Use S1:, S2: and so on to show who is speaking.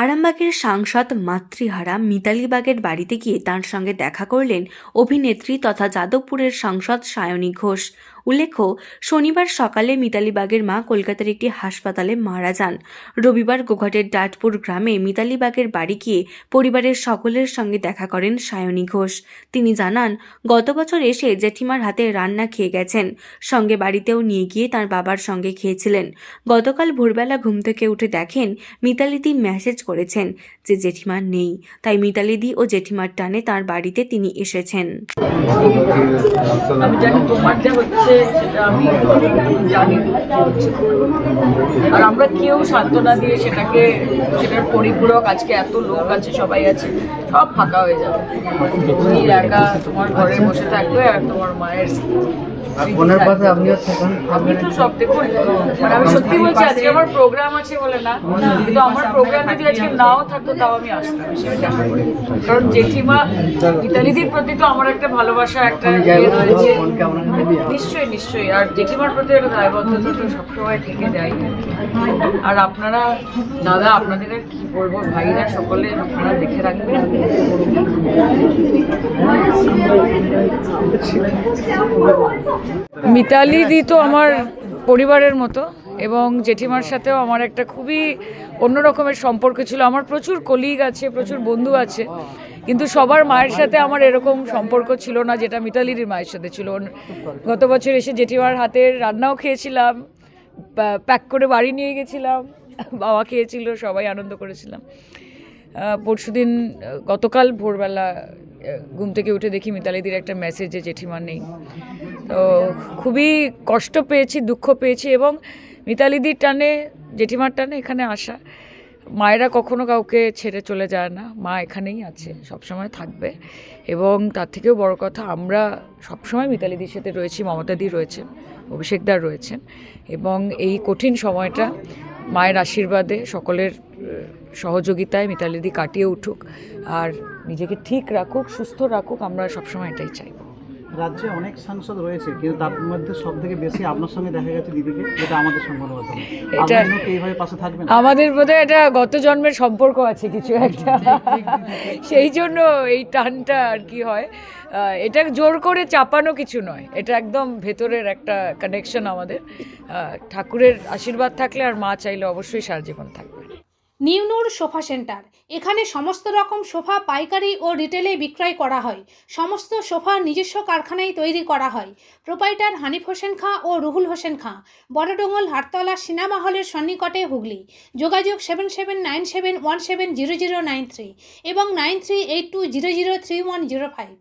S1: আরামবাগের সাংসদ মাতৃহারা মিতালি বাগের বাড়িতে গিয়ে তাঁর সঙ্গে দেখা করলেন অভিনেত্রী তথা যাদবপুরের সাংসদ সায়নী ঘোষ। উল্লেখ্য, শনিবার সকালে মিতালি বাগের মা কলকাতার একটি হাসপাতালে মারা যান। রবিবার গোঘাটের ডাটপুর গ্রামে মিতালি বাগের বাড়ি গিয়ে পরিবারের সকলের সঙ্গে দেখা করেন সায়নী ঘোষ। তিনি জানান, গত বছর এসে জেঠিমার হাতে রান্না খেয়ে গেছেন, সঙ্গে বাড়িতেও নিয়ে গিয়ে তার বাবার সঙ্গে খেয়েছিলেন। গতকাল ভোরবেলা ঘুম থেকে উঠে দেখেন মিতালিদি মেসেজ করেছেন যে জেঠিমা নেই, তাই মিতালিদি ও জেঠিমার টানে তার বাড়িতে তিনি এসেছেন।
S2: আমি জানি তোমার যা হচ্ছে সেটা আমি জানি আর আমরা কেউ সান্ত্বনা দিয়ে সেটার পরিপূরক আজকে এত লোক আছে, সবাই আছে, সব ফাঁকা হয়ে যাবে। তুমি একা তোমার ঘরে বসে থাকবে আর তোমার মায়ের আমি তো সব দেখুন, মানে আমি সত্যি বলছি, আজকে আমার প্রোগ্রাম আছে বলে না, কিন্তু আমার প্রোগ্রাম যদি আজকে নাও থাকতো তাও আমি আসতাম, সেটা দেখা করি। কারণ জেঠিমা মিতালিদির প্রতি তো আমার একটা ভালোবাসা, একটা ইয়ে রয়েছে, নিশ্চয়ই নিশ্চয়ই। আর জেঠিমার প্রতি একটা দায়বদ্ধতা তো সবসময় থেকে যায়। আর আপনারা দাদা, আপনাদের আর কি বলবো, ভাইরা সকলে আপনারা দেখে রাখবেন। মিতালিদি তো আমার পরিবারের মতো, এবং জেঠিমার সাথেও আমার একটা খুবই অন্য রকমের সম্পর্ক ছিল। আমার প্রচুর কলিগ আছে, প্রচুর বন্ধু আছে, কিন্তু সবার মায়ের সাথে আমার এরকম সম্পর্ক ছিল না যেটা মিতালির মায়ের সাথে ছিল। গত বছর এসে জেঠিমার হাতের রান্নাও খেয়েছিলাম, প্যাক করে বাড়ি নিয়ে গেছিলাম, বাবা খেয়েছিল, সবাই আনন্দ করেছিলাম। পরশুদিন গতকাল ভোরবেলা ঘুম থেকে উঠে দেখি মিতালিদির একটা মেসেজ যে জেঠিমা নেই। তো খুবই কষ্ট পেয়েছি, দুঃখ পেয়েছি, এবং মিতালিদির টানে, জেঠিমার টানে এখানে আসা। মায়েরা কখনো কাউকে ছেড়ে চলে যায় না, মা এখানেই আছে, সবসময় থাকবে। এবং তার থেকেও বড় কথা, আমরা সবসময় মিতালিদির সাথে রয়েছি, মমতাদি রয়েছেন, অভিষেকদার রয়েছেন, এবং এই কঠিন সময়টা মায়ের আশীর্বাদে, সকলের সহযোগিতায় মিতালিদি কাটিয়ে উঠুক আর নিজেকে ঠিক রাখুক, সুস্থ রাখুক, আমরা সবসময় এটাই চাইব।
S3: রাজ্যে অনেক সাংসদ রয়েছে, কিন্তু তার মধ্যে সব থেকে বেশি আপনার সঙ্গে দেখা গেছে দিদিকে, যেটা আমাদের সম্পর্ক হতো। এটা এইভাবে পাশে থাকবেন,
S2: আমাদের বোধহয় এটা গত জন্মের সম্পর্ক আছে কিছু একটা, সেই জন্য এই টানটা আর কি হয়। এটা জোর করে চাপানো কিছু নয়, এটা একদম ভেতরের একটা কানেকশন আমাদের। ঠাকুরের আশীর্বাদ থাকলে আর মা চাইলে অবশ্যই সারা জীবন থাকবে।
S4: নিউ নূর সোফা সেন্টার, এখানে সমস্ত রকম সোফা পাইকারি ও রিটেলে বিক্রয় করা হয়। সমস্ত সোফা নিজস্ব কারখানায় তৈরি করা হয়। প্রোপাইটার হানিফ হোসেন খাঁ ও রুহুল হোসেন খাঁ, বড়ডোঙ্গল হাটতলা সিনেমা হলের সন্নিকটে, হুগলি। যোগাযোগ 7797170093 এবং 9382003105।